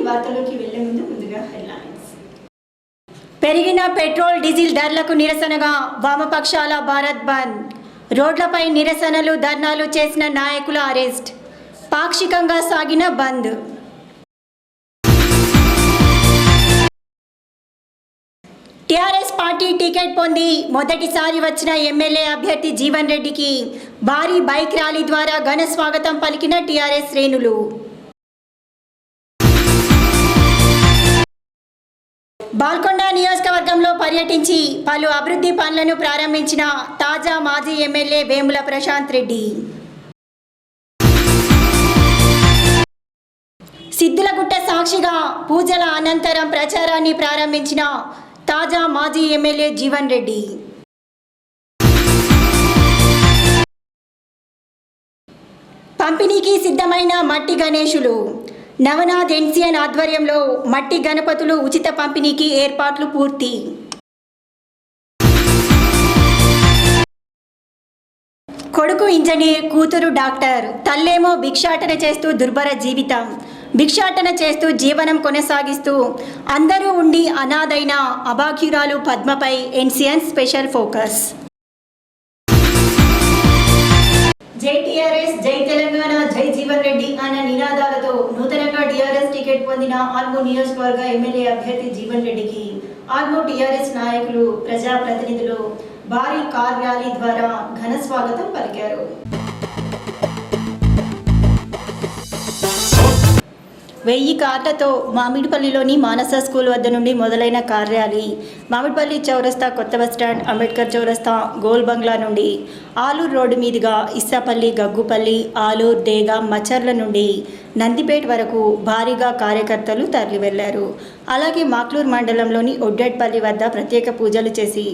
వార్తలోకి వెళ్లే ముందుగా హెడ్లైన్స్. పెరిగిన పెట్రోల్ డీజిల్ ధరలకు నిరసనగా వామపక్షాల భారత్ బంద్. రోడ్లపై నిరసనలు ధర్నాలు చేసిన నాయకుల అరెస్ట్. పాక్షికంగా సాగిన బంద్. టీఆర్ఎస్ పార్టీ టికెట్ పొంది మొదటిసారి వచ్చిన ఎమ్మెల్యే అభ్యర్థి జీవన్ రెడ్డికి భారీ బైక్ ర్యాలీ ద్వారా ఘన స్వాగతం పలికిన టీఆర్ఎస్ శ్రేణులు. బాల్కొండ నియోజకవర్గంలో పర్యటించి పలు అభివృద్ధి పనులను ప్రారంభించిన తాజా మాజీ ఎమ్మెల్యే వేముల ప్రశాంత్ రెడ్డి. సిద్ధులగుట్ట సాక్షిగా పూజల అనంతరం ప్రచారాన్ని ప్రారంభించిన తాజా మాజీ ఎమ్మెల్యే జీవన్ రెడ్డి. పంపిణీకి సిద్ధమైన మట్టి గణేశులు. నవనాథ్ ఎన్సిఎన్ ఆధ్వర్యంలో మట్టి గణపతులు ఉచిత పంపిణీకి ఏర్పాట్లు పూర్తి. కొడుకు ఇంజనీర్, కూతురు డాక్టర్, తల్లేమో భిక్షాటన చేస్తూ దుర్భర జీవితం. భిక్షాటన చేస్తూ జీవనం కొనసాగిస్తూ అందరూ ఉండి అనాథైన అభాగ్యురాలు పద్మపై ఎన్సిఎన్ స్పెషల్ ఫోకస్. జై టీఆర్ఎస్, జై తెలంగాణ, జై జీవన్ రెడ్డి అన్న నినాదాలతో నూతనంగా టీఆర్ఎస్ టికెట్ పొందిన ఆర్మూర్ నియోజకవర్గ ఎమ్మెల్యే అభ్యర్థి జీవన్ రెడ్డికి ఆర్మూర్ టీఆర్ఎస్ నాయకులు, ప్రజాప్రతినిధులు భారీ కార్ ర్యాలీ ద్వారా ఘన స్వాగతం పలికారు. వెయ్యి కార్లతో మామిడిపల్లిలోని మానస స్కూల్ వద్ద నుండి మొదలైన కార్ ర్యాలీ మామిడిపల్లి చౌరస్తా, కొత్త బస్టాండ్, అంబేద్కర్ చౌరస్తా, గోల్ బంగ్లా నుండి ఆలూరు రోడ్డు మీదుగా ఇస్సాపల్లి, గగ్గుపల్లి, ఆలూరు, దేగా, మచర్ల నుండి నందిపేట వరకు భారీగా కార్యకర్తలు తరలి వెళ్లారు. అలాగే మాక్లూరు మండలంలోని ఒడ్డెట్పల్లి వద్ద ప్రత్యేక పూజలు చేసి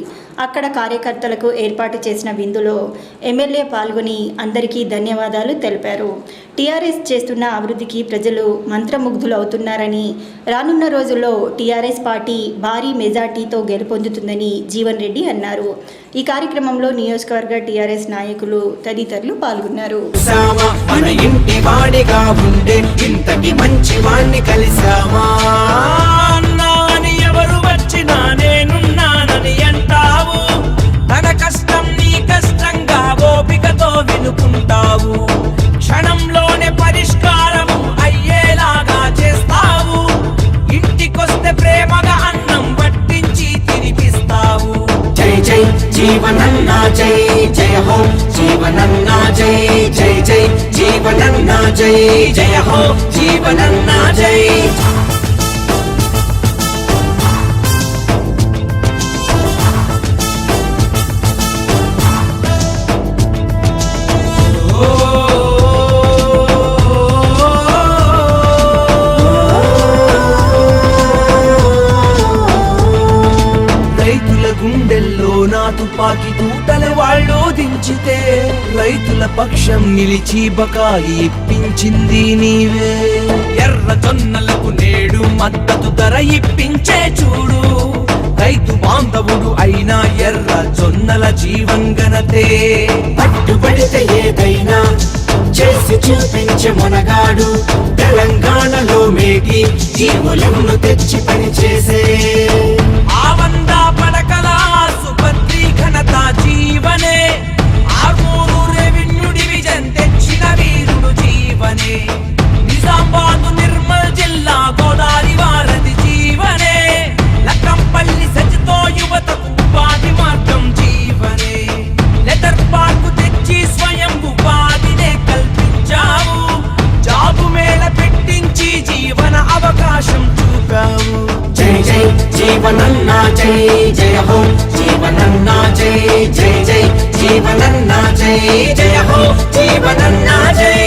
అక్కడ కార్యకర్తలకు ఏర్పాటు చేసిన విందులో ఎమ్మెల్యే పాల్గొని అందరికీ ధన్యవాదాలు తెలిపారు. టీఆర్ఎస్ చేస్తున్న అభివృద్ధికి ప్రజలు మంత్రముగ్ధులవుతున్నారని, రానున్న రోజుల్లో టీఆర్ఎస్ పార్టీ భారీ మెజార్టీతో గెలుపొందుతుందని జీవన్ రెడ్డి అన్నారు. ఈ కార్యక్రమంలో నియోజకవర్గ టీఆర్ఎస్ నాయకులు తదితరులు పాల్గొన్నారు. క్షణంలోనే పరిష్కారము అయ్యేలాగా చేస్తావు. ఇంటికొస్తే ప్రేమగా అన్నం వడ్డించి తినిపిస్తావు. జై జై జీవనన్నా, జై జయ హో జీవనన్నా, జై జై జై జీవనన్నా, జై జయ హో జీవనన్నా, జై. తుపాకి తూటల వాళ్ళు దించితే రైతుల పక్షం నిలిచి బకాయి ఇప్పించింది నీవే. ఎర్ర జొన్నలకు నేడు మద్దతు ధర ఇప్పించే చూడు. రైతు బాంధవుడు అయినా ఎర్ర జొన్నల జీవంగనతే. పట్టుబడితే ఏదైనా చేసి చూపించే మనగాడు. తెలంగాణలో మేటి జీవులను తెచ్చి పని చేసే ఆవందా పడకల సుపత్రి ఘనత జీవనే. ఆర్మూరు రెవెన్యూ డివిజన్ తెచ్చిన వీరుడు జీవనే. నిజామాబాద్, నిర్మల్ జిల్లా గోదావరి వారధి జీవనే. లక్కంపల్లి సజ్జతో యువతకు ఉపాధి మార్గం జీవనే. లెదర్ పార్కు తెచ్చి స్వయం ఉపాధినే కల్పించావు. జాబు మేళ పెట్టించి జీవన అవకాశం చూపావు. జై జై జీవనన్నా, జై జయ హో జీవనన్నా, జై జై జై జీవనన్నా, జై జయ హో జీవనన్నా, జై.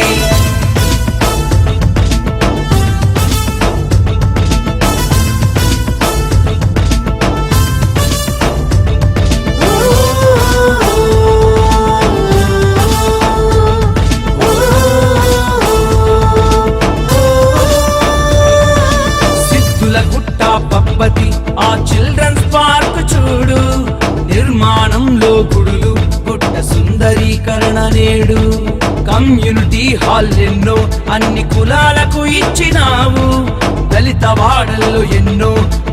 ఆ చిల్డ్రన్స్ పార్క్ చూడు. నిర్మాణంలో గుడులు, గుట్ట సుందరీకరణ నేడు. కమ్యూనిటీ హాల్ ఎన్నో అన్ని కులాలకు ఇచ్చినావు. దళిత వాడల్లో ఎన్నో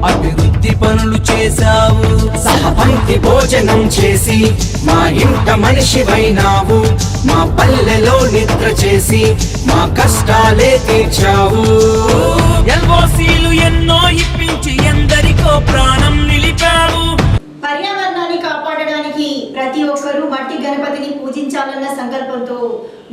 అభివృద్ధి పనులు చేశావు. సహపంక్తి భోజనం చేసి మా ఇంట మనిషివైనావు. మా పల్లెలో నిద్ర చేసి మా కష్టాలే తీర్చావు. ఎల్ఓసీలు ఎన్నో ఇప్పించి ఎందరికో ప్రాణం నిలిపావు. పర్యావరణాన్ని కాపాడడానికి ప్రతి ఒక్కరూ మట్టి గణపతిని పూజించాలన్న సంకల్పంతో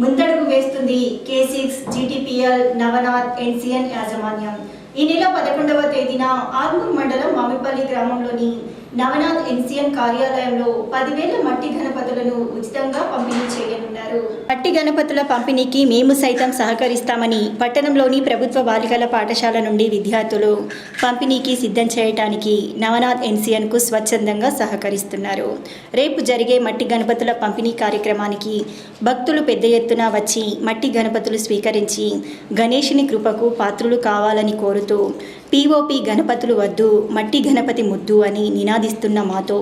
ముందడుగు వేస్తుంది K6 GTPL నవనాథ్ ఎన్సిఎన్ యాజమాన్యం. ఈ నెల 11వ తేదీన ఆర్మూర్ మండలం మామిడిపల్లి గ్రామంలోని నవనాథ్ ఎన్సిఎన్ కార్యాలయంలో 10,000 మట్టి గణపతులను ఉచితంగా పంపిణీ చేయనున్నారు. మట్టి గణపతుల పంపిణీకి మేము సైతం సహకరిస్తామని పట్టణంలోని ప్రభుత్వ బాలికల పాఠశాల నుండి విద్యార్థులు పంపిణీకి సిద్ధం చేయడానికి నవనాథ్ ఎన్సిఎన్కు స్వచ్ఛందంగా సహకరిస్తున్నారు. రేపు జరిగే మట్టి గణపతుల పంపిణీ కార్యక్రమానికి భక్తులు పెద్ద ఎత్తున వచ్చి మట్టి గణపతులు స్వీకరించి గణేశుని కృపకు పాత్రులు కావాలని కోరుతూ POP గణపతులు వద్దు మట్టి గణపతి ముద్దు అని నినాదిస్తున్న మాతో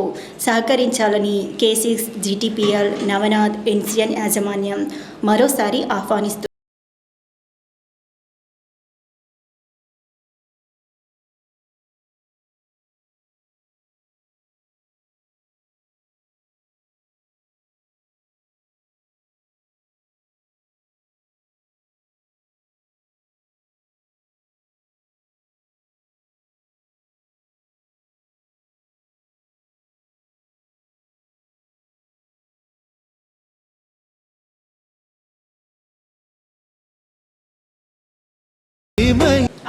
సహకరించాలని K6 GTPL నవనాథ్ ఎన్సిఎన్ యాజమాన్యం మరోసారి ఆహ్వానిస్తుంది.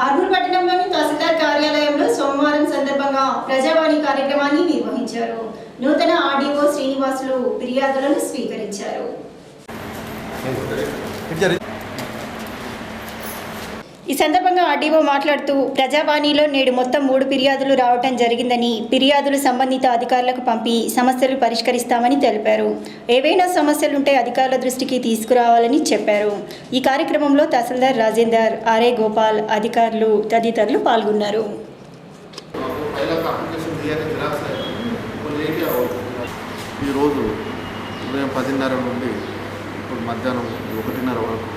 ఆర్మూర్ పట్టణంలోని తహసీల్దార్ కార్యాలయంలో సోమవారం సందర్భంగా ప్రజావాణి కార్యక్రమాన్ని నిర్వహించారు. నూతన ఆర్డీఓ శ్రీనివాసులు ఫిర్యాదులను స్వీకరించారు. ఈ సందర్భంగా ఆర్డీఓ మాట్లాడుతూ ప్రజావాణిలో నేడు మొత్తం 3 ఫిర్యాదులు రావటం జరిగిందని, ఫిర్యాదులు సంబంధిత అధికారులకు పంపి సమస్యలు పరిష్కరిస్తామని తెలిపారు. ఏవైనా సమస్యలుంటే అధికారుల దృష్టికి తీసుకురావాలని చెప్పారు. ఈ కార్యక్రమంలో తహసీల్దార్ రాజేందర్, ఆర్ఏ గోపాల్, అధికారులు తదితరులు పాల్గొన్నారు. ఈరోజు ఉదయం 10:30 నుండి ఇప్పుడు మధ్యాహ్నం 1:30 వరకు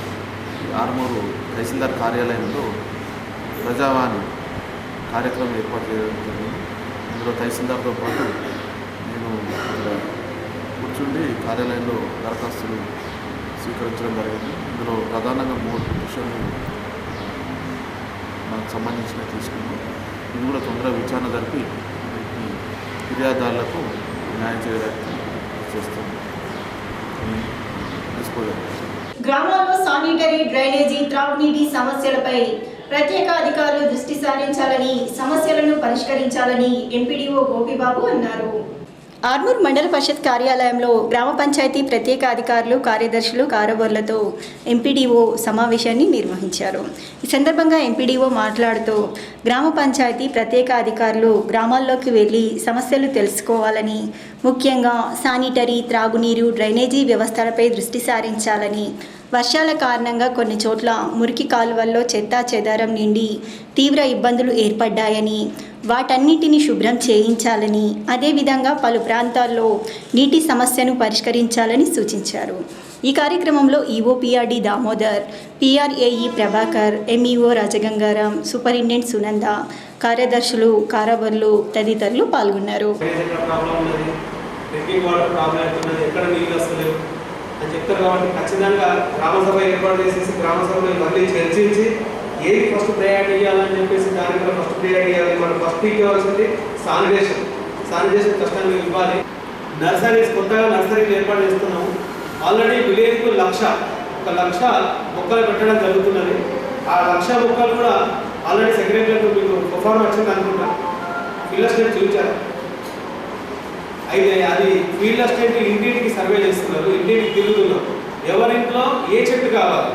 ఆర్మూరు తహసీల్దార్ కార్యాలయంలో ప్రజావాణి కార్యక్రమం ఏర్పాటు చేయడం జరిగింది. ఇందులో తహసీల్దార్తో పాటు నేను ఇక్కడ కూర్చుండి కార్యాలయంలో దరఖాస్తులు స్వీకరించడం జరిగింది. ఇందులో ప్రధానంగా 3 పిటిషన్లు మనకు సంబంధించినవి తీసుకున్నాం. ఇది కూడా తొందరగా విచారణ జరిపి ఫిర్యాదుదారులకు న్యాయం చేయడానికి చేస్తాం. గ్రామాల్లో శానిటరీ, డ్రైనేజీ, త్రాగునీటి సమస్యలపై ప్రత్యేక అధికారులు దృష్టి సారించాలని, సమస్యలను పరిష్కరించాలని ఎంపీడీఓ గోపిబాబు అన్నారు. ఆర్మూర్ మండల పరిషత్ కార్యాలయంలో గ్రామ పంచాయతీ ప్రత్యేక అధికారులు, కార్యదర్శులు, కారవర్లతో ఎంపీడీఓ సమావేశాన్ని నిర్వహించారు. ఈ సందర్భంగా ఎంపీడీఓ మాట్లాడుతూ గ్రామ పంచాయతీ ప్రత్యేక అధికారులు గ్రామాల్లోకి వెళ్ళి సమస్యలు తెలుసుకోవాలని, ముఖ్యంగా శానిటరీ, త్రాగునీరు, డ్రైనేజీ వ్యవస్థలపై దృష్టి సారించాలని, వర్షాల కారణంగా కొన్ని చోట్ల మురికి కాలువల్లో చెత్తా చెదారం నిండి తీవ్ర ఇబ్బందులు ఏర్పడ్డాయని, వాటన్నిటిని శుభ్రం చేయించాలని, అదేవిధంగా పలు ప్రాంతాల్లో నీటి సమస్యను పరిష్కరించాలని సూచించారు. ఈ కార్యక్రమంలో EO PRD Damodar, PRAE Prabhakar, MEO Rajagangaram, superintendent Sunanda, కార్యదర్శులు, కారవర్లు తదితరులు పాల్గొన్నారు. అని చెప్తారు కాబట్టి ఖచ్చితంగా గ్రామసభ ఏర్పాటు చేసేసి గ్రామసభలో ఇవన్నీ చర్చించి ఏది ఫస్ట్ ప్రయారిటీ ఇవ్వాలని చెప్పేసి దానికి కూడా ఫస్ట్ ప్రయారిటీ ఇవ్వాలి. మనం ఫస్ట్ ఇవ్వాల్సింది శానిటేషన్ కష్టంగా ఇవ్వాలి. నర్సరీస్ కొత్తగా నర్సరీలు ఏర్పాటు చేస్తున్నాము. ఆల్రెడీ విలేజ్కు 1,00,000 మొక్కలు పెట్టడం జరుగుతున్నది. ఆ 1,00,000 మొక్కలు కూడా ఆల్రెడీ సెక్రటరీలకు మీకు పర్ఫార్మ్ వచ్చింది అనుకుంటా. ఫీల్డ్ అసిస్టెంట్ చూపించారు. అయితే అది ఫీల్డ్ అసిస్టెంట్ ఇంటింటికి సర్వే చేస్తున్నారు, ఇంటింటికి తిరుగుతున్నారు. ఎవరింట్లో ఏ చెట్టు కావాలి,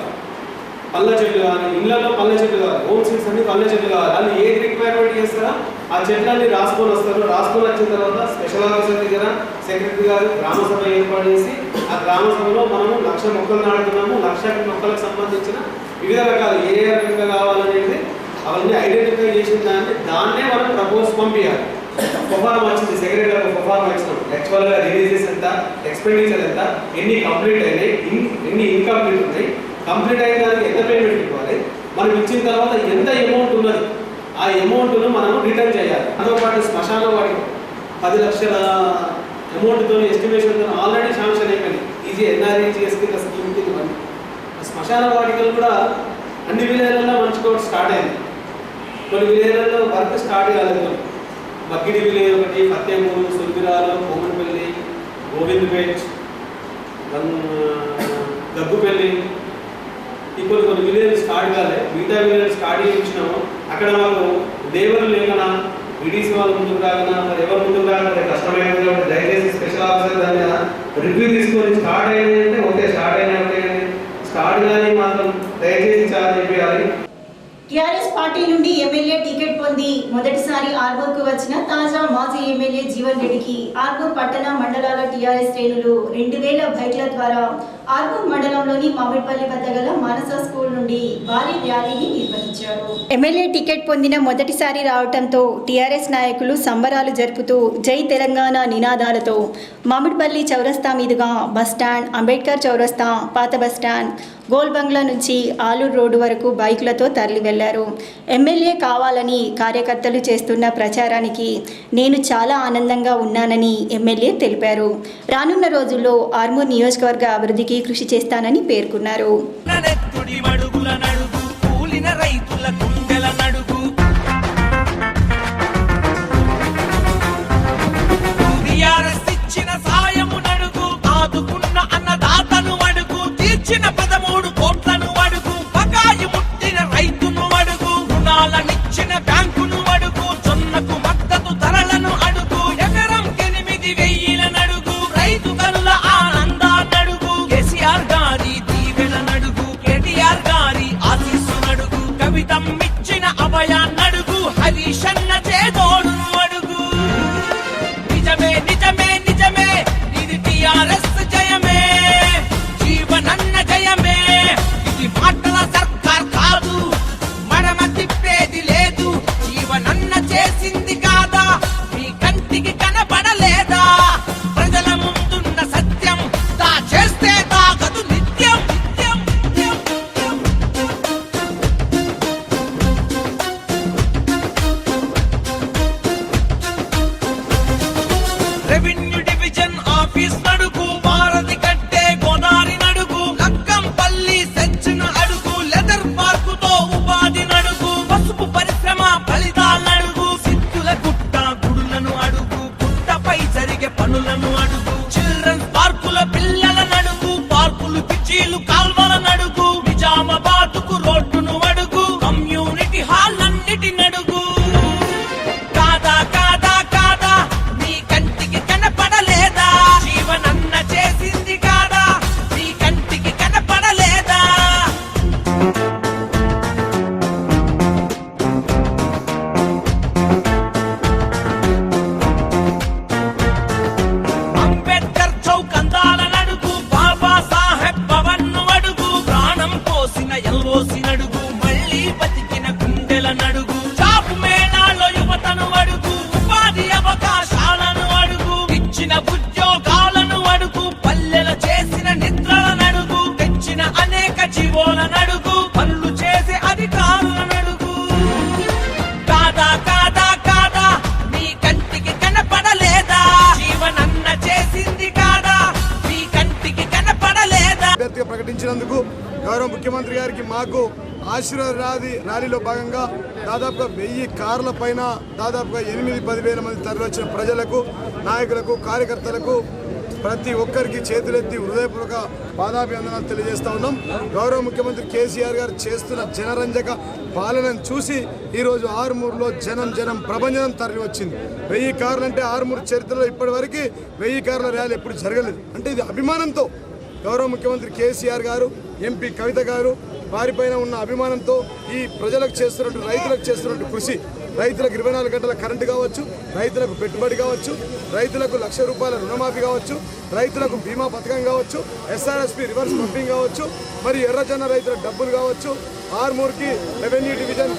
పళ్ళ చెట్లు కానీ, ఇళ్లలో పళ్ళ చెట్లు కావాలి, హోమ్ సీడ్స్ అన్ని పళ్ళ చెట్లు కావాలి, అది ఏది రిక్వైర్మెంట్ చేస్తారో ఆ చెట్లన్నీ రాసుకొని వస్తారు. రాసుకొని వచ్చిన తర్వాత స్పెషల్ ఆఫీసర్ దగ్గర సెక్రటరీ గారు గ్రామసభ ఏర్పాటు చేసి ఆ గ్రామసభలో మనము 1,00,000 మొక్కలు నాటుతున్నాము. 1,00,000 మొక్కలకు సంబంధించిన వివిధ రకాలు ఏ రకంగా కావాలనేది అవన్నీ ఐడెంటిఫై చేసిన దాన్నే మనం ప్రపోజ్ పంపించాలి. పర్ఫార్మ్ వచ్చింది, సెక్రటరీ గారు పర్ఫార్మ్ వచ్చినాం. యాక్చువల్గా రిలీజెస్ ఎంత, ఎక్స్పెండిచర్ ఎంత, ఎన్ని కంప్లీట్ అయినాయి, ఎన్ని ఇన్కంప్లీట్ ఉన్నాయి, కంప్లీట్ అయిన దానికి ఎంత పేమెంట్ ఇవ్వాలి, మనం ఇచ్చిన తర్వాత ఎంత అమౌంట్ ఉన్నది ఆ అమౌంట్ను మనం రిటర్న్ చేయాలి. అందులో శ్మశాన వాటికి 10 లక్షల అమౌంట్తో ఎస్టిమేషన్తో ఆల్రెడీ శాంక్షన్ అయిపోయింది. ఈజీ ఎన్ఆర్ఈజీఎస్ కింద స్కీమ్ కింద ఇవన్నీ. శ్మశాన వాటికలు కూడా అన్ని విలేజ్లలో మంచిగా స్టార్ట్ అయింది. కొన్ని విలేజ్లలో వర్క్ స్టార్ట్ కాలేదు. మగ్గిడి విలేజ్ ఒకటి, ఫతేపూరు, సుల్బిరాలు, కోమన్పల్లి, గోవింద్పేట్, దగ్గుపల్లి, ఈ కొన్ని విలేజ్ స్టార్ట్ కాలే. మిగతా విలేజ్ స్టార్ట్ చేయించినాము. అక్కడ మాకు లేబర్ లేకనా, ఈడీసీ వాళ్ళు ముందుకు రాకనా, మరి ఎవరు ముందుకు రాక కష్టమైంది. కాబట్టి దయచేసి స్పెషల్ ఆఫీసర్ దాని మీద రివ్యూ తీసుకొని స్టార్ట్ అయ్యింది అంటే ఓకే, స్టార్ట్ అయినా ఓకే, స్టార్ట్ కానీ మాత్రం దయచేసి చాలా చెప్పేయాలి. టీఆర్ఎస్ పార్టీ నుండి ఎమ్మెల్యే టికెట్ పొంది మొదటిసారి ఆర్మూర్కు వచ్చిన తాజా మాజీ ఎమ్మెల్యే జీవన్ రెడ్డికి ఆర్మూర్ పట్టణ మండలాల టీఆర్ఎస్ శ్రేణులు 2000 బైక్ల ద్వారా ఆర్మూర్ మండలంలోని మామిడిపల్లి వద్ద గల మానస స్కూల్ నుండి భారీ ర్యాలీని నిర్వహించారు. ఎమ్మెల్యే టికెట్ పొందిన మొదటిసారి రావడంతో టీఆర్ఎస్ నాయకులు సంబరాలు జరుపుతూ జై తెలంగాణ నినాదాలతో మామిడిపల్లి చౌరస్తా మీదుగా బస్టాండ్, అంబేద్కర్ చౌరస్తా, పాత బస్టాండ్, గోల్ బంగ్లా నుంచి ఆలూరు రోడ్డు వరకు బైకులతో తరలి వెళ్లారు. ఎమ్మెల్యే కావాలని కార్యకర్తలు చేస్తున్న ప్రచారానికి నేను చాలా ఆనందంగా ఉన్నానని ఎమ్మెల్యే తెలిపారు. రానున్న రోజుల్లో ఆర్మూర్ నియోజకవర్గ అభివృద్ధికి కృషి చేస్తానని పేర్కొన్నారు. చిన్న 13 కోట్లను అడుగు, బకాయి ముట్టిన రైతును అడుగు, రుణాలనిచ్చిన బ్యాంకును అడుగు, జొన్నకు మద్దతు ధరలను అడుగు, ఎకరం 8,000 అడుగు, రైతు కనుల ఆనందాన్నడుగు, కేసీఆర్ గారి దీవెననడుగు, కేటీఆర్ గారి ఆశీస్సునడుగు, కవితమ్మిచ్చిన అభయాన్నడుగు, హరీషన్న చేదోడును అడుగు. నిజమే నిజమే నిజమే, ఇది టీఆర్ఎస్ జయమే, జీవనన్న జయమే, ఇది మాటల సర్కార్ కాదు, మడమ తిప్పేది లేదు. జీవనన్న చేసింది కాదా, మీ కంటికి కనబడలేదా, ప్రజల ముందున్న సత్యం తా చేస్తే తాగదు నిత్యం నిత్యం నిత్యం. రెవెన్యూ డివిజన్ ఆఫీస్ నడుగు, భారతి కట్టే గోదారి నడుగు, లక్కంపల్లి సెంచిన అడుగు, లెదర్ పార్కుతో ఉపాధి నడుగు, పసుపు పరిశ్రమ ఫలితాలడుగు, సిద్ధుల గుట్ట గుడులను అడుగు, గుట్టపై జరిగే పనులను అడుగు, చిల్డ్రన్స్ పార్కుల పిల్లల నడుగు, పార్కులు పిచ్చీలు కాల్వల నడుగు, నిజామాబాద్కు రోడ్డును అడుగు, కమ్యూనిటీ హాల్ అన్నిటి నడుగు. కాదా కాదా కాదా, నీ కంటికి కనపడలేదా, జీవనన్న చేసింది కాదా, నీ కంటికి కనపడలేదా. అంబేద్కర్ చౌక్ అందాల నడుగు, బాబా సాహెబ్ భవన్ ను అడుగు, ప్రాణం పోసిన ఎల్ఓసి నడుగు, మళ్ళీ బతికిన గుండెల నడుగు, జాబ్ మేళాలో యువతను అడుగు, ఉపాధి అవకాశాలను అడుగు, ఇచ్చిన ఉద్యోగాలను అడుగు, పల్లెల చేసిన నిద్రల నడుగు, తెచ్చిన అనేక జీవోల నడుగు, పనులు చేసే అధికారుల నడుగు. కాదా కాదా కాదా, నీ కంటికి కనపడలేదా, జీవనన్న చేసింది కాదా, నీ కంటికి కనపడలేదా. అభ్యర్థిగా ప్రకటించినందుకు గౌరవ ముఖ్యమంత్రి గారికి మాకు ఆశీర్వాద ర్యాలీలో భాగంగా దాదాపుగా 1000 కార్ల పైన దాదాపుగా 8-10 వేల మంది తరలివచ్చిన ప్రజలకు, నాయకులకు, కార్యకర్తలకు ప్రతి ఒక్కరికి చేతులెత్తి హృదయపూర్వక పాదాభివందనాలు తెలియజేస్తా ఉన్నాం. గౌరవ ముఖ్యమంత్రి కేసీఆర్ గారు చేస్తున్న జనరంజక పాలనను చూసి ఈరోజు ఆర్మూర్లో జనం ప్రభంజనం తరలి వచ్చింది. 1000 కార్లు అంటే ఆర్మూర్ చరిత్రలో ఇప్పటి వరకు 1000 కార్ల ర్యాలీ ఎప్పుడు జరగలేదు. అంటే ఇది అభిమానంతో గౌరవ ముఖ్యమంత్రి కేసీఆర్ గారు, ఎంపీ కవిత గారు వారిపైన ఉన్న అభిమానంతో ఈ ప్రజలకు చేస్తున్నట్టు, రైతులకు చేస్తున్నట్టు కృషి, రైతులకు 24 గంటల కరెంటు కావచ్చు, రైతులకు పెట్టుబడి కావచ్చు, రైతులకు ₹1,00,000 రుణమాఫీ కావచ్చు, రైతులకు బీమా పథకం కావచ్చు, SRSP రివర్స్ పంపింగ్ కావచ్చు, మరి ఎర్రజొన్న రైతుల డబ్బులు కావచ్చు, ఆర్మూర్కి రెవెన్యూ డివిజన్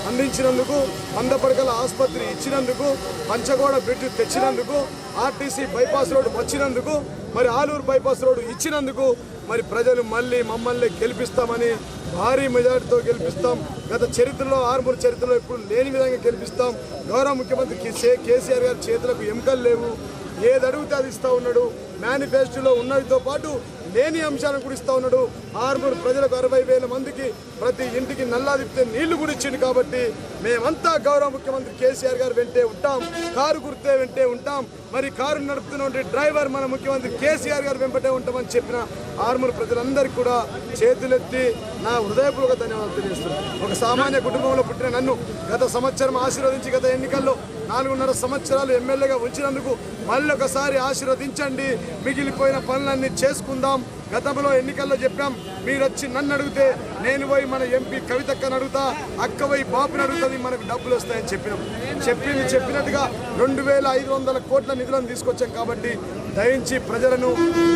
అందించినందుకు, 100 పడకల ఆసుపత్రి ఇచ్చినందుకు, పంచగోడ బ్రిడ్జ్ తెచ్చినందుకు, ఆర్టీసీ బైపాస్ రోడ్డు వచ్చినందుకు, మరి ఆలూరు బైపాస్ రోడ్డు ఇచ్చినందుకు మరి ప్రజలు మళ్ళీ మమ్మల్ని గెలిపిస్తామని భారీ మెజార్టీతో గెలిపిస్తాం. గత చరిత్రలో ఆర్మూరు చరిత్రలో ఎప్పుడు లేని విధంగా గెలిపిస్తాం. గౌరవ ముఖ్యమంత్రి కేసీఆర్ గారి చేతులకు ఎముకలు లేవు, ఏది అడిగితే అది ఇస్తూ ఉన్నాడు. మేనిఫెస్టోలో ఉన్నటితో పాటు లేని అంశాలను కూడా ఇస్తూ ఉన్నాడు. ఆర్మూరు ప్రజలకు 60,000 మందికి ప్రతి ఇంటికి నల్లా తిప్పితే నీళ్లు కూడా ఇచ్చింది. కాబట్టి మేమంతా గౌరవ ముఖ్యమంత్రి కేసీఆర్ గారు వెంటే ఉంటాం, కారు గుర్తే వెంటే ఉంటాం. మరి కారు నడుపుతున్న డ్రైవర్ మన ముఖ్యమంత్రి కేసీఆర్ గారు వెంబటే ఉంటామని చెప్పిన ఆర్మూరు ప్రజలందరికీ కూడా చేతులెత్తి నా హృదయపూర్వక ధన్యవాదాలు తెలియజేస్తున్నాను. ఒక సామాన్య కుటుంబంలో పుట్టిన నన్ను గత సంవత్సరం ఆశీర్వదించి గత ఎన్నికల్లో 4.5 సంవత్సరాలు ఎమ్మెల్యేగా ఉంచినందుకు మళ్ళొకసారి ఆశీర్వదించండి. మిగిలిపోయిన పనులన్నీ చేసుకుందాం. గతంలో ఎన్నికల్లో చెప్పాం, మీరు వచ్చి నన్ను అడిగితే నేను పోయి మన ఎంపీ కవితక్కని అడుగుతా, అక్క పోయి బాపుని అడుగుతుంది, మనకు డబ్బులు వస్తాయని చెప్పినాం. చెప్పినట్టుగా 2,500 కోట్ల నిధులను తీసుకొచ్చాం. కాబట్టి దయించి ప్రజలను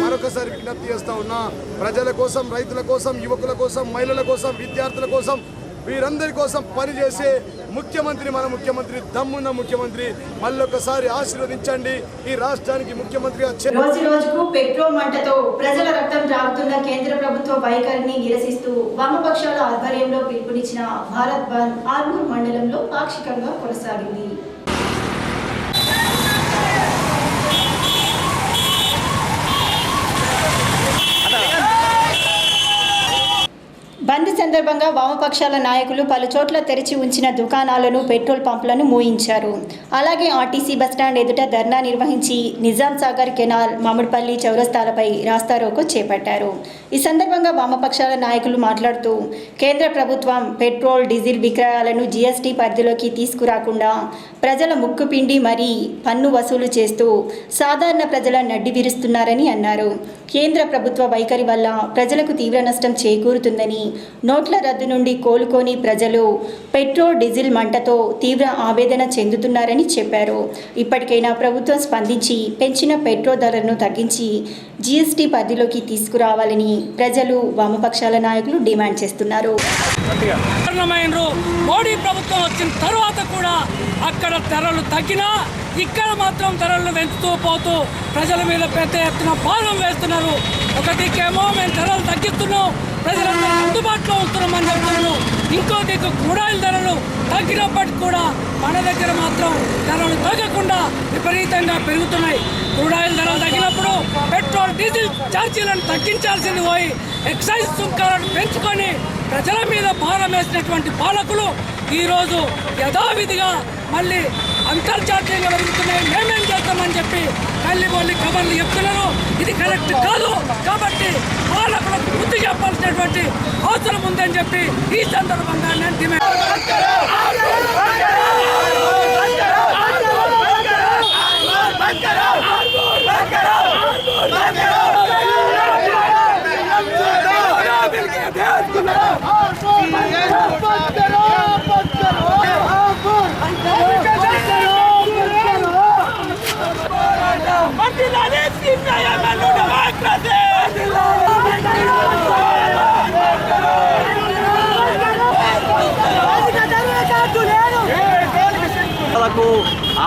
మరొకసారి విజ్ఞప్తి చేస్తా ఉన్నా, ప్రజల కోసం, రైతుల కోసం, యువకుల కోసం, మహిళల కోసం, విద్యార్థుల కోసం, వీరందరి కోసం పనిచేసే ముఖ్యమంత్రి మన ముఖ్యమంత్రి, దమ్మున్న ముఖ్యమంత్రి మళ్ళొకసారి ఆశీర్వదించండి. ఈ రాష్ట్రానికి ముఖ్యమంత్రిగా రోజు రోజుకు పెట్రోల్ మంటతో ప్రజల రక్తం రాగుతున్న కేంద్ర ప్రభుత్వ వైఖరిని నిరసిస్తూ వామపక్షాల ఆధ్వర్యంలో పిలుపునిచ్చిన భారత్ బంద్ ఆర్మూర్ మండలంలో పాక్షికంగా కొనసాగింది. బంద్ సందర్భంగా వామపక్షాల నాయకులు పలుచోట్ల తెరిచి ఉంచిన దుకాణాలను, పెట్రోల్ పంపులను మూయించారు. అలాగే ఆర్టీసీ బస్టాండ్ ఎదుట ధర్నా నిర్వహించి నిజాం సాగర్ కెనాల్, మామిడిపల్లి చౌరస్తాలపై రాస్తారోకో చేపట్టారు. ఈ సందర్భంగా వామపక్షాల నాయకులు మాట్లాడుతూ కేంద్ర ప్రభుత్వం పెట్రోల్, డీజిల్ విక్రయాలను జీఎస్టీ పరిధిలోకి తీసుకురాకుండా ప్రజల ముక్కుపిండి మరీ పన్ను వసూలు చేస్తూ సాధారణ ప్రజల నడ్డి విరుస్తున్నారని అన్నారు. కేంద్ర ప్రభుత్వ వైఖరి వల్ల ప్రజలకు తీవ్ర నష్టం చేకూరుతుందని, నోట్ల రద్దు నుండి కోలుకోని ప్రజలు పెట్రోల్, డీజిల్ మంటతో తీవ్ర ఆవేదన చెందుతున్నారని చెప్పారు. ఇప్పటికైనా ప్రభుత్వం స్పందించి పెంచిన పెట్రోల్ ధరలను తగ్గించి జీఎస్టీ పరిధిలోకి తీసుకురావాలని ప్రజలు, వామపక్షాల నాయకులు డిమాండ్ చేస్తున్నారు. మోడీ ప్రభుత్వం వచ్చిన తర్వాత కూడా అక్కడ ధరలు తగ్గినా ఇక్కడ మాత్రం ధరలను పెంచుతూ పోతూ ప్రజల మీద పెద్ద ఎత్తున భారం వేస్తున్నారు. ఒక దిక్కేమో మేము ధరలు తగ్గిస్తున్నాం, ప్రజలందరూ అందుబాటులో ఉంటున్నామని చెప్తున్నాను. ఇంకో దిక్కు క్రూడాయిల్ ధరలు తగ్గినప్పటికీ కూడా మన దగ్గర మాత్రం ధరలు తగ్గకుండా విపరీతంగా పెరుగుతున్నాయి. క్రూడాయిల్ ధరలు తగ్గినప్పుడు పెట్రోల్, డీజిల్ ఛార్జీలను తగ్గించాల్సింది పోయి ఎక్సైజ్ సుంకాలను పెంచుకొని ప్రజల మీద భారం వేసినటువంటి పాలకులు ఈరోజు యథావిధిగా మళ్ళీ అంతర్జాతీయంగా పెరుగుతున్నాయి, మేమేం చేస్తామని చెప్పి కళ్ళిబొల్లి కబర్లు చెప్తున్నారు. ఇది కరెక్ట్ కాదు. కాబట్టి పాలకులకు బుద్ధి చెప్పాల్సినటువంటి అవసరం ఉందని చెప్పి ఈ సందర్భంగా నేను డిమాండ్